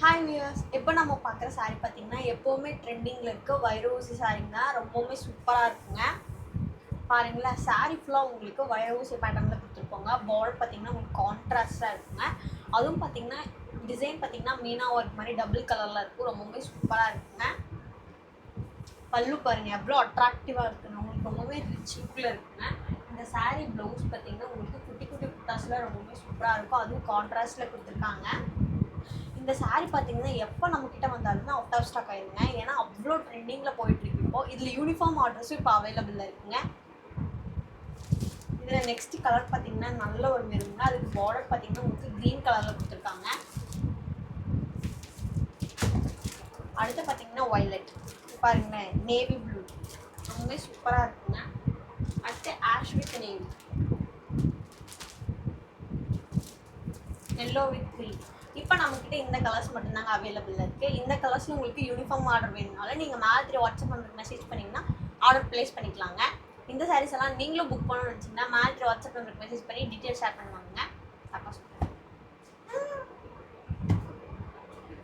Hi viewers, இப்போ நம்ம பார்க்குற சாரீ பார்த்தீங்கன்னா எப்போவுமே ட்ரெண்டிங்கில் இருக்க வைரூசி சாரீங்க தான். ரொம்பவுமே சூப்பராக இருக்குங்க. பாருங்களேன், சாரீ ஃபுல்லாக உங்களுக்கு வைரூசி பேட்டர்னில் கொடுத்துருப்போங்க. பார்டர் பார்த்தீங்கன்னா உங்களுக்கு கான்ட்ராஸ்டாக இருக்குங்க. அதுவும் பார்த்தீங்கன்னா டிசைன் பார்த்தீங்கன்னா மீனா ஒர்க் மாதிரி டபுள் கலரில் இருக்கும். ரொம்பவுமே சூப்பராக இருக்குங்க. பல்லு பாருங்கள் எவ்வளோ அட்ராக்டிவாக இருக்குங்க. உங்களுக்கு ரொம்பவே ரிச் லுக்கில் இருக்குங்க. இந்த சாரீ ப்ளவுஸ் பார்த்தீங்கன்னா உங்களுக்கு குட்டி குட்டி புட்டாஸில் ரொம்பவே சூப்பராக இருக்கும். அதுவும் கான்ட்ராஸ்டில் கொடுத்துருக்காங்க. இந்த சாரீ பார்த்தீங்கன்னா எப்போ நம்மக்கிட்ட வந்தாலுமே அவுட் ஆஃப் ஸ்டாக் ஆயிருங்க. ஏன்னா அவ்வளோ ட்ரெண்டிங்கில் போயிட்டுருக்கு. இப்போ இதில் யூனிஃபார்ம் ஆர்டர்ஸும் இப்போ அவைலபிளில் இருக்குங்க. இதில் நெக்ஸ்ட் கலர் பார்த்தீங்கன்னா நல்ல ஒரு மெருங்க. அதுக்கு பார்டர் பார்த்தீங்கன்னா உங்களுக்கு க்ரீன் கலரில் கொடுத்துருக்காங்க. அடுத்து பார்த்தீங்கன்னா வயலட் பாருங்களேன், நேவி ப்ளூ ரொம்பவே சூப்பராக இருக்குங்க. அடுத்து ash with navy, yellow with green. இப்போ நம்மக்கிட்ட இந்த கலர்ஸ் மட்டும்தாங்க அவைலபிளாக இருக்குது. இந்த கலர்ஸில் உங்களுக்கு யூனிஃபார்ம் ஆர்டர் வேணுனாலும் நீங்கள் மாதிரி வாட்ஸ்அப் நம்பருக்கு மெசேஜ் பண்ணிங்கன்னா ஆர்டர் ப்ளேஸ் பண்ணிக்கலாங்க. இந்த சாரீஸ் எல்லாம் நீங்களும் புக் பண்ணணும்னு நினச்சிங்கன்னா மாதிரி வாட்ஸ்அப் நம்பருக்கு மெசேஜ் பண்ணி டீட்டெயில் ஷேர் பண்ணுவாங்க.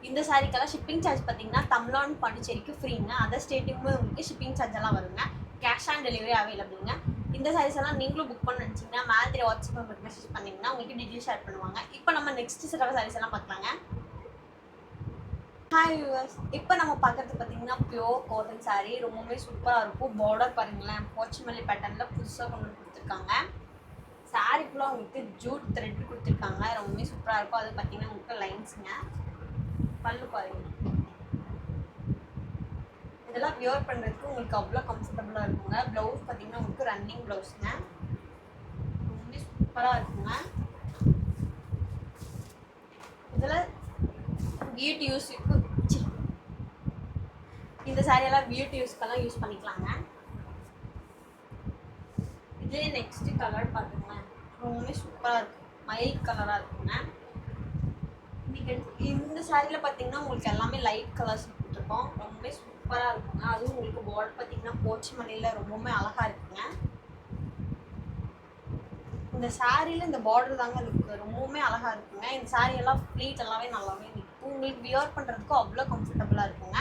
இந்த சாரீக்கெல்லாம் ஷிப்பிங் சார்ஜ் பார்த்தீங்கன்னா தமிழ்நாடு பாண்டிச்சேரிக்கு ஃப்ரீங்க. அதர் ஸ்டேட்டுக்கும் உங்களுக்கு ஷிப்பிங் சார்ஜ் எல்லாம் வருங்க. கேஷ் ஆன் டெலிவரி அவைலபிளுங்க. இந்த சாரீஸ் எல்லாம் நீங்களும் புக் பண்ண நினச்சிங்கன்னா மாதிரி வாட்ஸ்அப் நம்பருக்கு மெசேஜ் பண்ணிங்கன்னா உங்களுக்கு டீட்டெயில் ஷேர் பண்ணுவாங்க. இப்போ நம்ம நெக்ஸ்ட் செட் ஆஃப் சாரீஸ் எல்லாம் பார்க்கலாங்க. ஹாய் வியூவர்ஸ், இப்போ நம்ம பார்க்குறது பார்த்தீங்கன்னா பியோர் காட்டன் சாரீ. ரொம்பவே சூப்பராக இருக்கும். பார்டர் பாருங்களேன், போச்சமல்லி பேட்டர்னில் புதுசாக கொண்டு கொடுத்துருக்காங்க. சாரீ ஃபுல்லாக உங்களுக்கு ஜூட் த்ரெட் கொடுத்துருக்காங்க. ரொம்பவே சூப்பராக இருக்கும். அது பார்த்தீங்கன்னா உங்களுக்கு லைன்ஸுங்க. பல்லு பாருங்க, இதெல்லாம் வியர் பண்ணுறதுக்கு உங்களுக்கு அவ்வளோ கம்ஃபர்டபுளாக இருக்குங்க. ப்ளவுஸ் பார்த்தீங்கன்னா உங்களுக்கு ரன்னிங் ப்ளவுஸுங்க. ரொம்பவே சூப்பராக இருக்குங்க. இதில் வீட்டு யூஸுக்கு இந்த சாரியெல்லாம் வீட்டு யூஸ்க்கெல்லாம் யூஸ் பண்ணிக்கலாங்க. இதுலேயே நெக்ஸ்ட் கலர் பார்த்துங்களேன், ரொம்பவே சூப்பராக இருக்கும். மயில் கலராக இருக்குங்க. இந்த சாரியில் பார்த்தீங்கன்னா உங்களுக்கு எல்லாமே லைட் கலர்ஸ் கொடுத்துருக்கோம். ரொம்பவே சூப்பராக இருக்குங்க. அதுவும் உங்களுக்கு பார்டர் பார்த்தீங்கன்னா போச்சமல்லியில் ரொம்பவுமே அழகாக இருக்குங்க. இந்த சாரியில் இந்த பார்டர் தாங்க இருக்குது, ரொம்பவுமே அழகாக இருக்குங்க. இந்த சாரியெல்லாம் ஃப்ளீட் எல்லாமே நல்லாவே நிற்கும். உங்களுக்கு வியர் பண்ணுறதுக்கும் அவ்வளோ கம்ஃபர்டபுளாக இருக்குங்க.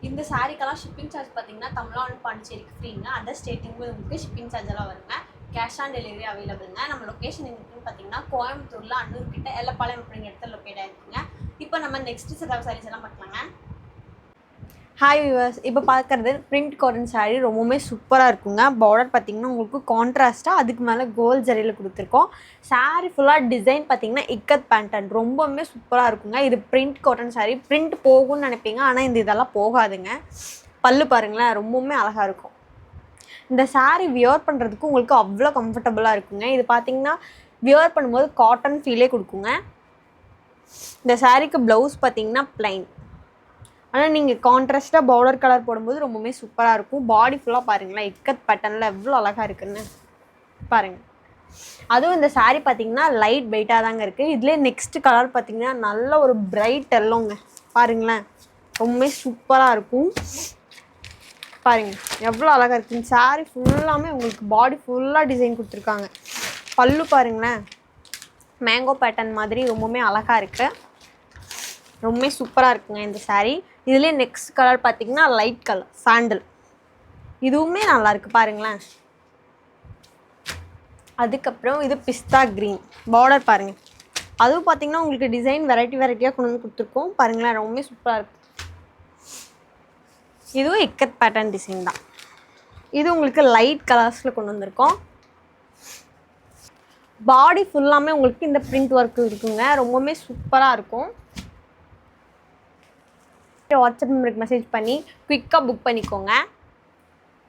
இந்த சாரீக்கெல்லாம் ஷிப்பிங் சார்ஜ் பார்த்தீங்கன்னா தமிழ்நாடு பாண்டிச்சேரிக்கு ஃப்ரீங்க. அதர் ஸ்டேட்டுக்கும் உங்களுக்கு ஷிப்பிங் சார்ஜ் எல்லாம் வருங்க. கேஷ் ஆன் டெலிவரி அவைலபிளுங்க. நம்ம லொக்கேஷன் எங்கன்னு பார்த்தீங்கன்னா கோயம்புத்தூரில் அன்னூர் கிட்ட எல்லப்பாளையம் அப்படிங்கிற இடத்துல லொக்கேட் ஆகிருக்குங்க. இப்போ நம்ம நெக்ஸ்ட் செட் ஆஃப் சாரீஸ் எல்லாம் பார்க்கலாங்க. ஹாய் வியூவர்ஸ், இப்போ பார்க்குறது பிரிண்ட் காட்டன் சாரீ. ரொம்பவுமே சூப்பராக இருக்குங்க. பார்டர் பார்த்தீங்கன்னா உங்களுக்கு கான்ட்ராஸ்ட்டாக அதுக்கு மேலே கோல்ட் ஜரியில் கொடுத்துருக்கோம். சாரீ ஃபுல்லாக டிசைன் பார்த்தீங்கன்னா இக்கத் பேட்டர்ன் ரொம்பவுமே சூப்பராக இருக்குங்க. இது பிரிண்ட் காட்டன் சாரீ. பிரிண்ட் போகும்னு நினைப்பீங்க, ஆனால் இதெல்லாம் போகாதுங்க. பல்லு பாருங்களேன், ரொம்பவுமே அழகாக இருக்கும். இந்த சாரீ வியர் பண்ணுறதுக்கு உங்களுக்கு அவ்வளோ கம்ஃபர்டபுளாக இருக்குங்க. இது பார்த்தீங்கன்னா வியர் பண்ணும்போது காட்டன் ஃபீலே கொடுக்குங்க. இந்த சாரீக்கு ப்ளவுஸ் பார்த்தீங்கன்னா ப்ளைன், ஆனால் நீங்கள் கான்ட்ராஸ்ட்டாக பார்டர் கலர் போடும்போது ரொம்பவுமே சூப்பராக இருக்கும். பாடி ஃபுல்லாக பாருங்களேன், இக்கத் பேட்டர்னில் எவ்வளோ அழகாக இருக்குன்னு பாருங்கள். அதுவும் இந்த சாரீ பார்த்தீங்கன்னா லைட் வெயிட்டாக தாங்க இருக்குது. இதுலேயே நெக்ஸ்ட் கலர் பார்த்தீங்கன்னா நல்ல ஒரு பிரைட் எல்லோங்க. பாருங்களேன், ரொம்பவே சூப்பராக இருக்கும். பாருங்கள் எவ்வளோ அழகாக இருக்குங்க. சாரீ ஃபுல்லாமே உங்களுக்கு பாடி ஃபுல்லாக டிசைன் கொடுத்துருக்காங்க. பல்லு பாருங்களேன், மேங்கோ பேட்டர்ன் மாதிரி ரொம்பவுமே அழகாக இருக்குது. ரொம்பவே சூப்பராக இருக்குங்க இந்த சாரீ. இதுலேயே நெக்ஸ்ட் கலர் பார்த்தீங்கன்னா லைட் கலர் சாண்டல். இதுவுமே நல்லாயிருக்கு பாருங்களேன். அதுக்கப்புறம் இது பிஸ்தா க்ரீன். பார்டர் பாருங்கள், அதுவும் பார்த்தீங்கன்னா உங்களுக்கு டிசைன் வெரைட்டியாக கொண்டு வந்து கொடுத்துருக்கோம். பாருங்களேன், ரொம்பவே சூப்பராக இருக்குது. இதுவும் இக்கத் பேட்டர்ன் டிசைன் தான். இது உங்களுக்கு லைட் கலர்ஸில் கொண்டு வந்திருக்கோம். பாடி ஃபுல்லாமே உங்களுக்கு இந்த பிரிண்ட் ஒர்க் இருக்குங்க. ரொம்பவுமே சூப்பராக இருக்கும். வாட்ஸ்அப் நம்பருக்கு மெசேஜ் பண்ணி குயிக்காக புக் பண்ணிக்கோங்க.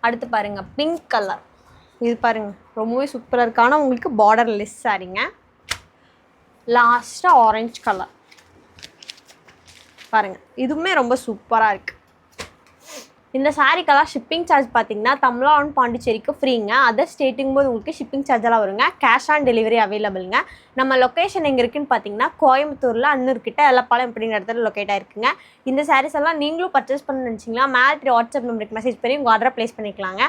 அடுத்து பாருங்கள் பிங்க் கலர். இது பாருங்கள் ரொம்பவே சூப்பராக இருக்குது. ஆனால் உங்களுக்கு பார்டர் லெஸ் சாரீங்க. லாஸ்ட்டாக ஆரஞ்சு கலர் பாருங்கள், இதுவுமே ரொம்ப சூப்பராக இருக்குது. இந்த சாரீக்கெல்லாம் ஷிப்பிங் சார்ஜ் பார்த்தீங்கன்னா தமிழ்நாடு பாண்டிச்சேரிக்கு ஃப்ரீங்க. அதர் ஸ்டேட்டுங்கும் போது உங்களுக்கு ஷிப்பிங் சார்ஜ் எல்லாம் வருங்க. கேஷ் ஆன் டெலிவரி அவைலபிளுங்க. நம்ம லொக்கேஷன் எங்கே இருக்குன்னு பார்த்தீங்கன்னா கோயம்புத்தூரில் அன்னூர் கிட்ட எல்லப்பாளையம் அப்படிங்கிற இடத்துல லொக்கேட் ஆகிருக்குங்க. இந்த சாரீஸ் எல்லாம் நீங்களும் பர்ச்சேஸ் பண்ண நினச்சிங்கன்னா மேலே வாட்ஸ்அப் நம்பருக்கு மெசேஜ் பண்ணி உங்கள் ஆர்டரை ப்ளேஸ் பண்ணிக்கலாங்க.